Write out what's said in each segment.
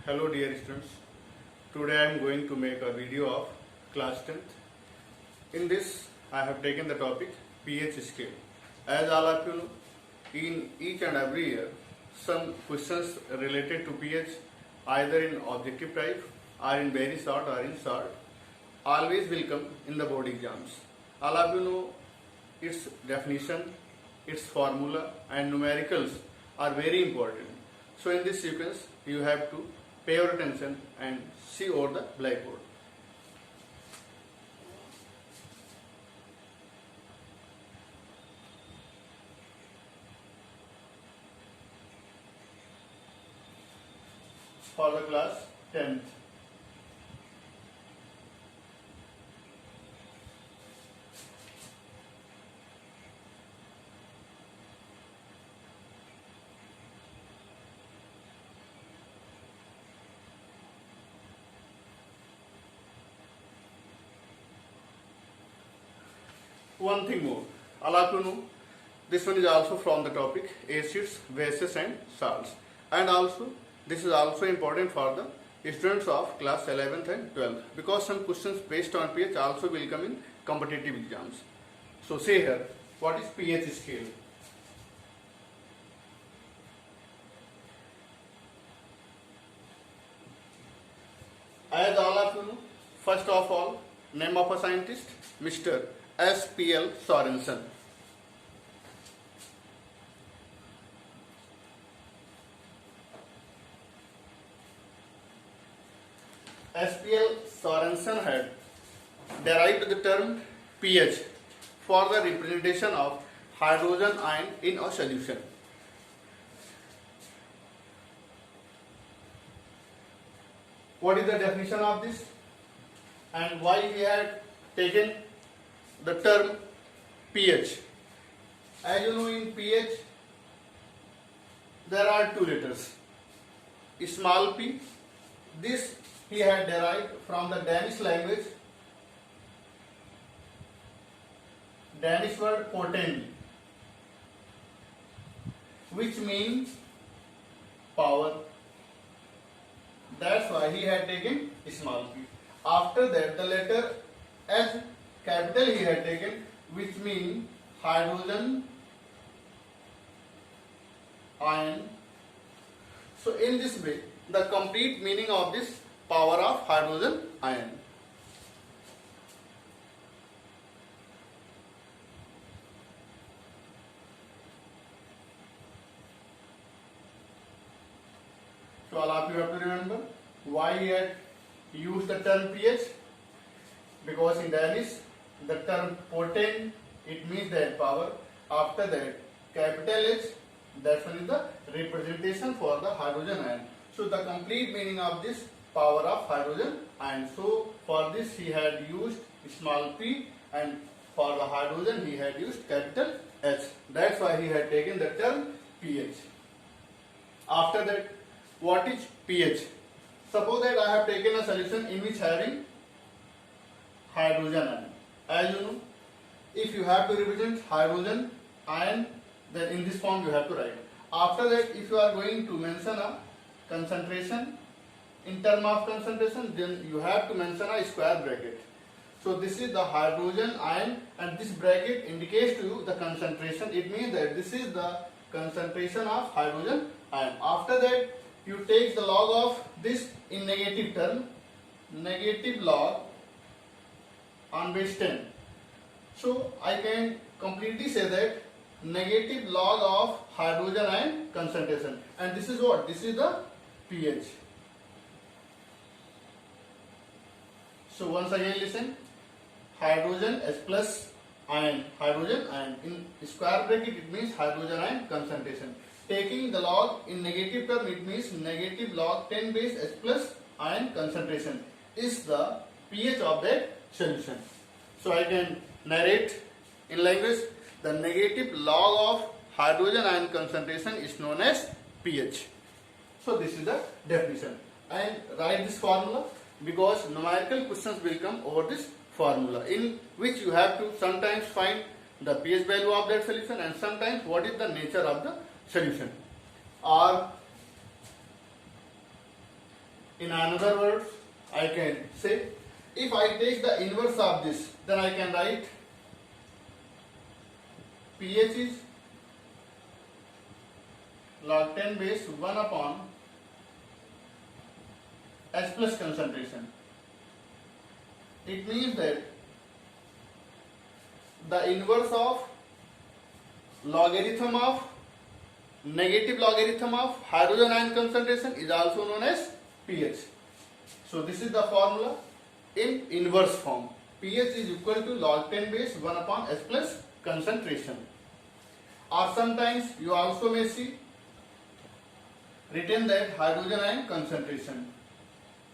Hello dear students, today I am going to make a video of class 10th. In this I have taken the topic pH scale. As all of you know, in each and every year some questions related to pH either in objective type or in very short or in short always will come in the board exams. All of you know its definition, its formula and numericals are very important. So in this sequence you have to pay your attention and see over the blackboard. For the class 10th. One thing more, all of you know, this one is also from the topic acids, bases and salts, and also this is also important for the students of class 11th and 12th because some questions based on pH also will come in competitive exams. So say here, what is pH scale? As all of you know, first of all, name of a scientist, Mr. S.P.L. Sorensen. S.P.L. Sorensen had derived the term pH for the representation of hydrogen ion in a solution. What is the definition of this and why he had taken the term pH? As you know, in pH there are two letters, small p. This he had derived from the Danish language, Danish word potent, which means power. That's why he had taken small p. After that, the letter H capital he had taken, which means hydrogen ion. So in this way, the complete meaning of this power of hydrogen ion. So all of you have to remember why he had used the term pH, because in Danish the term potent, it means that power. After that, capital H, that one is the representation for the hydrogen ion. So the complete meaning of this power of hydrogen ion. So for this he had used small p, and for the hydrogen he had used capital H. That's why he had taken the term pH. After that, what is pH? Suppose that I have taken a solution in which having hydrogen ion. As you know, if you have to represent hydrogen ion, then in this form you have to write. After that, if you are going to mention a concentration in term of concentration, then you have to mention a square bracket. So this is the hydrogen ion and this bracket indicates to you the concentration. It means that this is the concentration of hydrogen ion. After that, you take the log of this in negative term, negative log on base 10. So I can completely say that negative log of hydrogen ion concentration, and this is what? This is the pH. So once again listen, hydrogen H plus ion, hydrogen ion, in square bracket it means hydrogen ion concentration. Taking the log in negative term, it means negative log 10 base H plus ion concentration is the pH of that solution. So I can narrate in language, the negative log of hydrogen ion concentration is known as pH. So this is the definition, and write this formula because numerical questions will come over this formula, in which you have to sometimes find the pH value of that solution and sometimes what is the nature of the solution. Or In another words, I can say, if I take the inverse of this, then I can write pH is log 10 base 1 upon H plus concentration. It means that the inverse of logarithm of negative logarithm of hydrogen ion concentration is also known as pH. So this is the formula in inverse form. pH is equal to log 10 base 1 upon H plus concentration. Or sometimes you also may see written that hydrogen ion concentration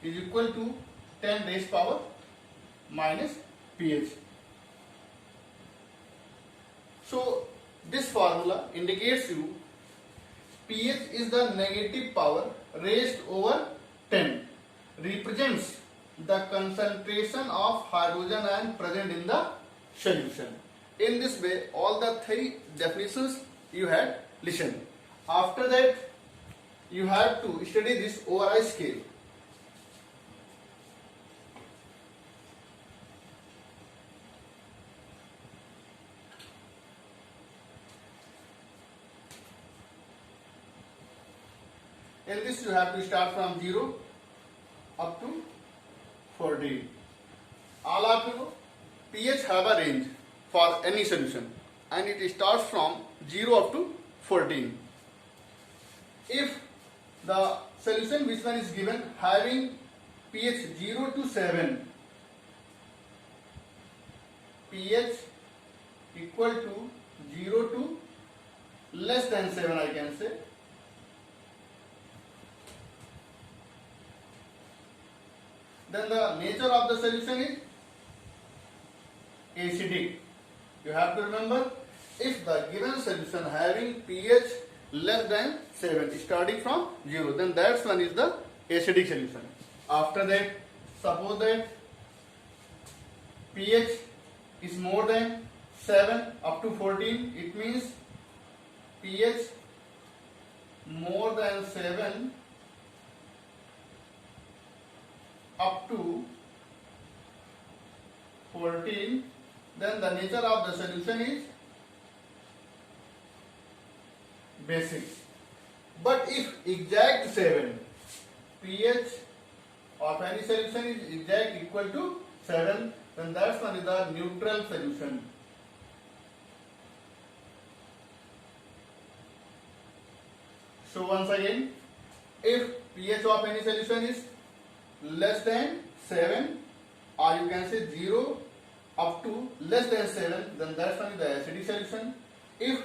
is equal to 10 raised power minus pH. So this formula indicates you pH is the negative power raised over 10, represents the concentration of hydrogen ion present in the solution. In this way, all the three definitions you had listened. After that, you have to study this ORI scale. In this, you have to start from 0 up to 14. All of you know, pH have a range for any solution and it starts from 0 up to 14. If the solution which one is given having pH 0 to 7, pH equal to 0 to less than 7, I can say, then the nature of the solution is acidic. You have to remember, if the given solution having pH less than 7 starting from 0, then that one is the acidic solution. After that, suppose that pH is more than 7 up to 14, it means pH more than 7 up to 14, then the nature of the solution is basic. But if exact 7, pH of any solution is exact equal to 7, then that one is the neutral solution. So once again, if pH of any solution is less than 7, or you can say 0 up to less than 7, then that's one is the acidic solution. If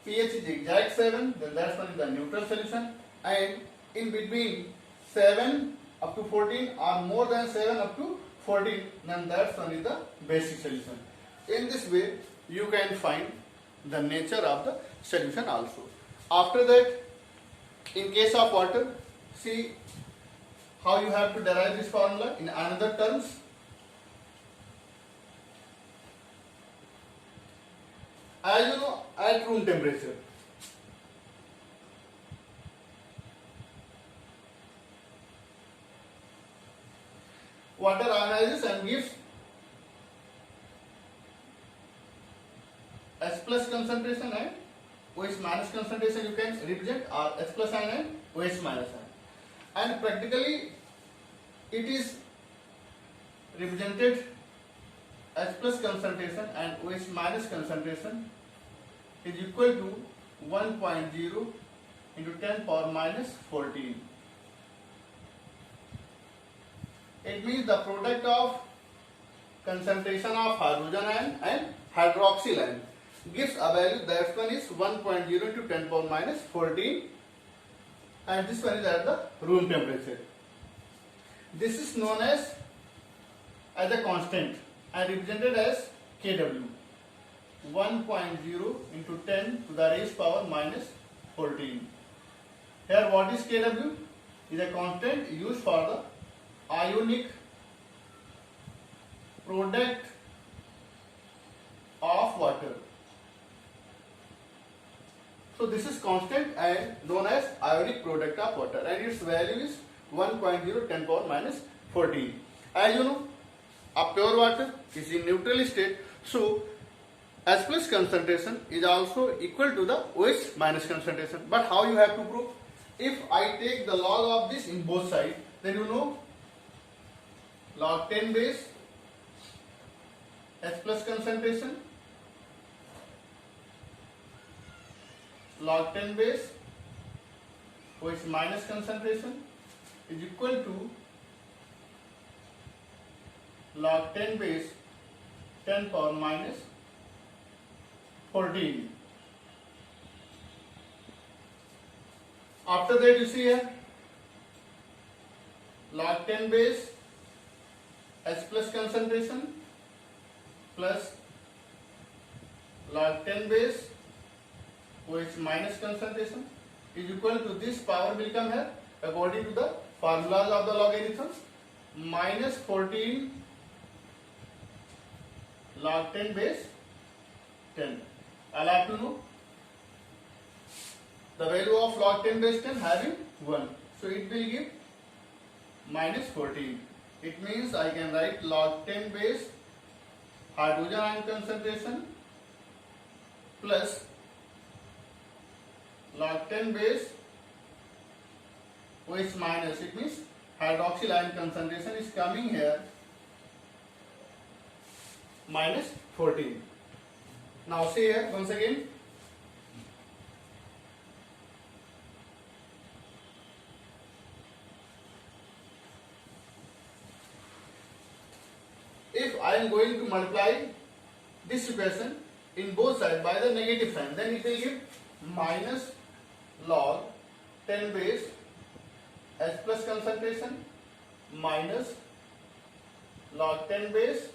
pH is exact 7, then that's one is the neutral solution, and in between 7 up to 14 or more than 7 up to 14, then that's one is the basic solution. In this way, you can find the nature of the solution also. After that, in case of water, see how you have to derive this formula in another terms. As you know, at room temperature, water ionizes and gives H plus concentration and OH minus concentration. You can represent H plus ion and OH minus ion. And practically it is represented H plus concentration and OH minus concentration is equal to 1.0 into 10 power minus 14. It means the product of concentration of hydrogen ion and hydroxyl ion gives a value, that one is 1.0 into 10 power minus 14, and this one is at the room temperature. This is known as a constant and represented as Kw, 1.0 into 10 to the raised power minus 14. Here what is Kw? Is a constant used for the ionic product of water. So this is constant and known as ionic product of water, and its value is 1.0 10 power minus 14. As you know, a pure water is in neutral state, so H plus concentration is also equal to the OH minus concentration. But how you have to prove? If I take the log of this in both sides, then you know log 10 base H plus concentration log 10 base OH minus concentration is equal to log 10 base 10 power minus 14. After that, you see here log 10 base H plus concentration plus log 10 base OH minus concentration is equal to this power will come here according to the formulas of the logarithm minus 14 log 10 base 10. I'll have to know the value of log 10 base 10 having 1. So it will give minus 14. It means I can write log 10 base hydrogen ion concentration plus log 10 base OH minus. It means hydroxyl ion concentration is coming here minus 14. Now see here once again. If I am going to multiply this equation in both sides by the negative sign, then it will give minus log 10 base H plus concentration minus log 10 base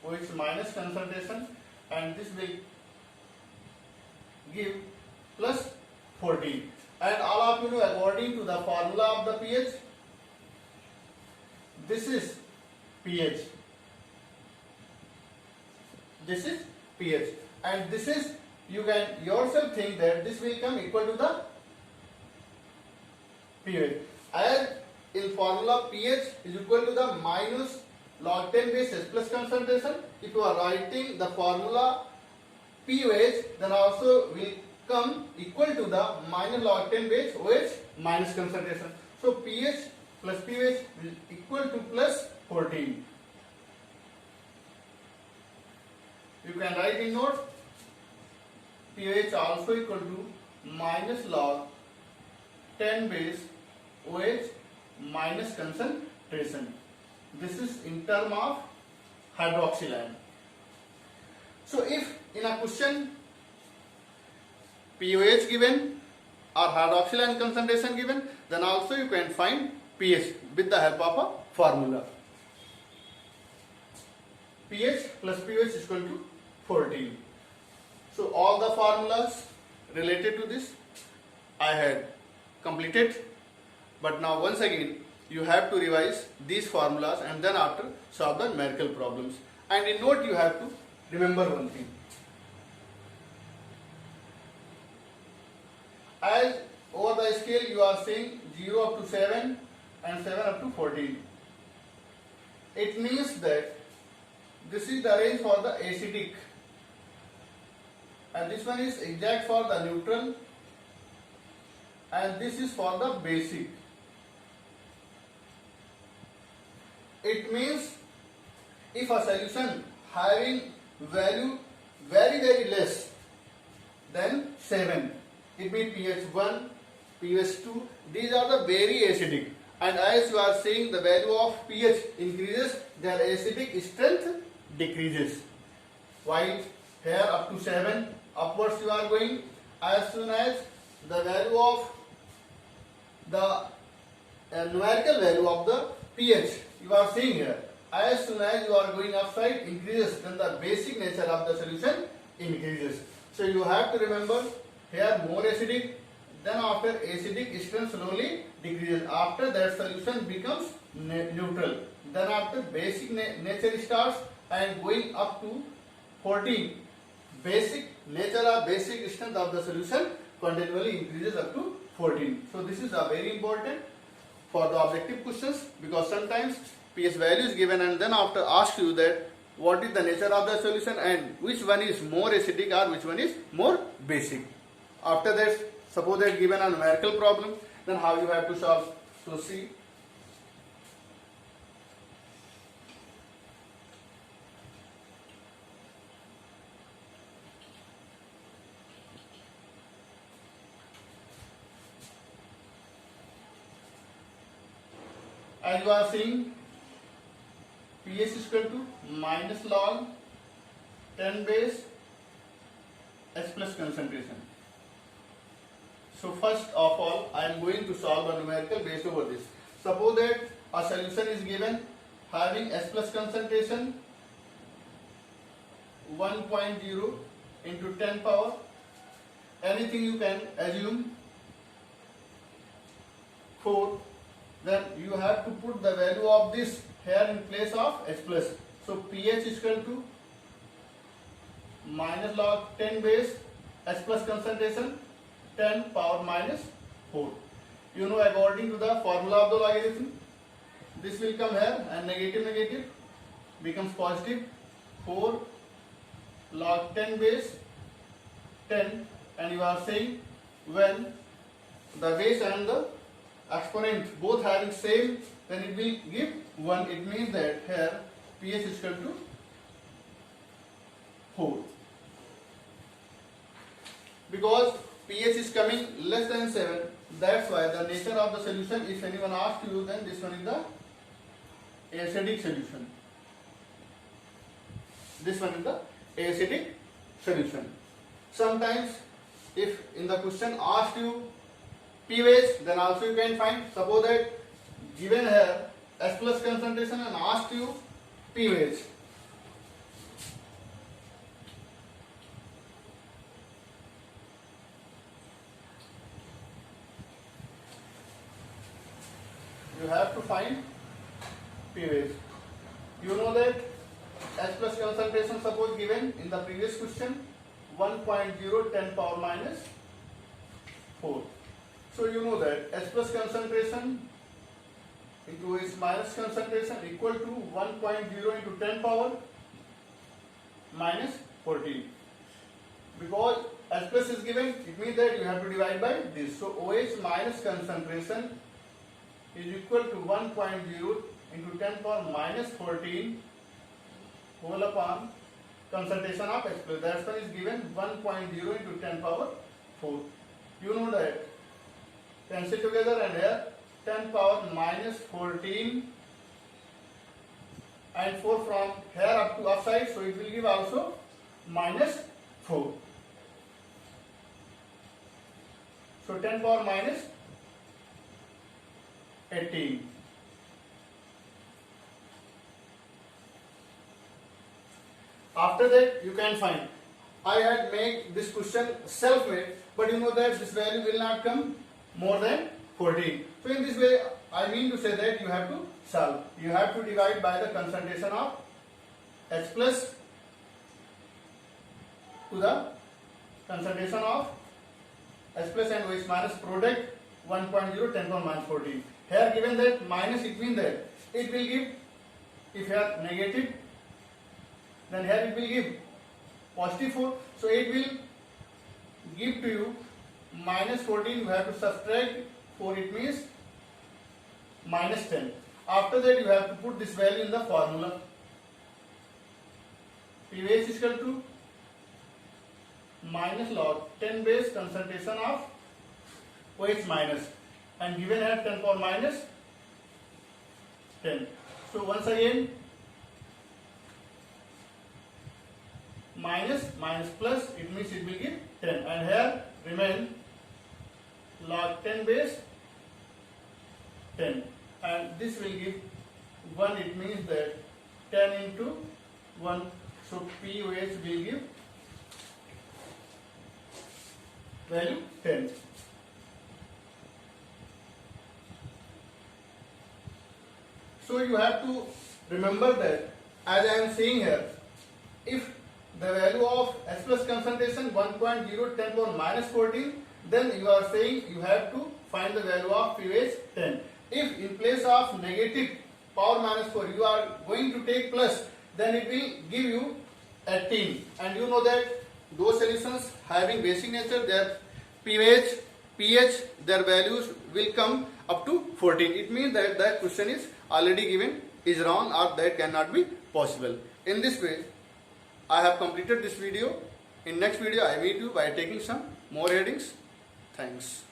OH minus concentration, and this will give plus 14. And all of you know, according to the formula of the pH, this is pH, this is pH, and this is, you can yourself think that this will come equal to the pH. As in formula, pH is equal to the minus log 10 base H plus concentration. If you are writing the formula pH, then also will come equal to the minus log 10 base OH minus concentration. So pH plus pH will equal to plus 14. You can write in note pH also equal to minus log 10 base OH minus concentration. This is in term of hydroxyl ion. So if in a question pOH given or hydroxyl ion concentration given, then also you can find pH with the help of a formula. pH plus pH is equal to 14. So all the formulas related to this I had completed, but now once again you have to revise these formulas and then after solve the numerical problems. And in note you have to remember one thing. As over the scale you are seeing 0 up to 7 and 7 up to 14. It means that this is the range for the acidic and this one is exact for the neutral and this is for the basic. It means if a solution having value very less than 7, it means pH 1, pH 2, these are the very acidic, and as you are seeing the value of pH increases, their acidic strength decreases. While here up to 7 upwards you are going, as soon as the value of the numerical value of the pH you are seeing here, as soon as you are going upside increases, then the basic nature of the solution increases. So you have to remember here more acidic, then after acidic strength slowly decreases, after that solution becomes neutral, then after basic nature starts and going up to 14, basic nature or basic strength of the solution continually increases up to 14. So this is a very important. for the objective questions, because sometimes pH value is given and then after ask you that what is the nature of the solution and which one is more acidic or which one is more basic. After that, suppose that given a numerical problem, then how you have to solve. So see, as you are seeing, pH is equal to minus log 10 base H plus concentration. So first of all, I am going to solve a numerical based over this. Suppose that a solution is given having H plus concentration 1.0 into 10 power, anything you can assume 4, then you have to put the value of this here in place of H plus. So pH is equal to minus log 10 base H plus concentration 10 power minus 4. You know, according to the formula of the logarithm, this will come here and negative becomes positive. 4 log 10 base 10, and you are saying when the base and the exponent both having same, then it will give 1. It means that here pH is equal to 4. Because pH is coming less than 7, that's why the nature of the solution, if anyone asks you, then this one is the acidic solution. This one is the acidic solution. Sometimes if in the question asked you pH, then also you can find. Suppose that given here H plus concentration and asked you pH. You have to find pH. You know that H plus concentration, suppose given in the previous question 1.0 10 power minus 4. So you know that H plus concentration into H minus concentration equal to 1.0 into 10 power minus 14. Because H plus is given, it means that you have to divide by this. So OH minus concentration is equal to 1.0 into 10 power minus 14 whole upon concentration of H plus. That one is given 1.0 into 10 power 4. You know that. Cancel together, and here 10 power minus 14 and 4 from here up to upside, so it will give also minus 4. So 10 power minus 18. After that you can find. I had made this question self-made, but you know that this value will not come more than 14. So in this way, I mean to say that you have to solve. You have to divide by the concentration of H plus to the concentration of H plus and OH minus product 1.0 10 power minus 14. Here given that minus, it means that it will give, if here negative, then here it will give positive 4. So it will give to you minus 14. You have to subtract 4, it means minus 10. After that you have to put this value in the formula. pH is equal to minus log 10 base concentration of OH minus, and given here 10 power minus 10. So once again minus plus, it means it will give 10, and here remain log 10 base 10, and this will give 1. It means that 10 into 1, so pOH will give value 10. So you have to remember that, as I am saying here, if the value of H plus concentration 1.0 10 power minus 14, then you are saying you have to find the value of pH 10. If in place of negative power minus 4 you are going to take plus, then it will give you 18. And you know that those solutions having basic nature, their pH, their values will come up to 14. It means that that question is already given, is wrong, or that cannot be possible. In this way, I have completed this video. In next video, I meet you by taking some more headings. Thanks.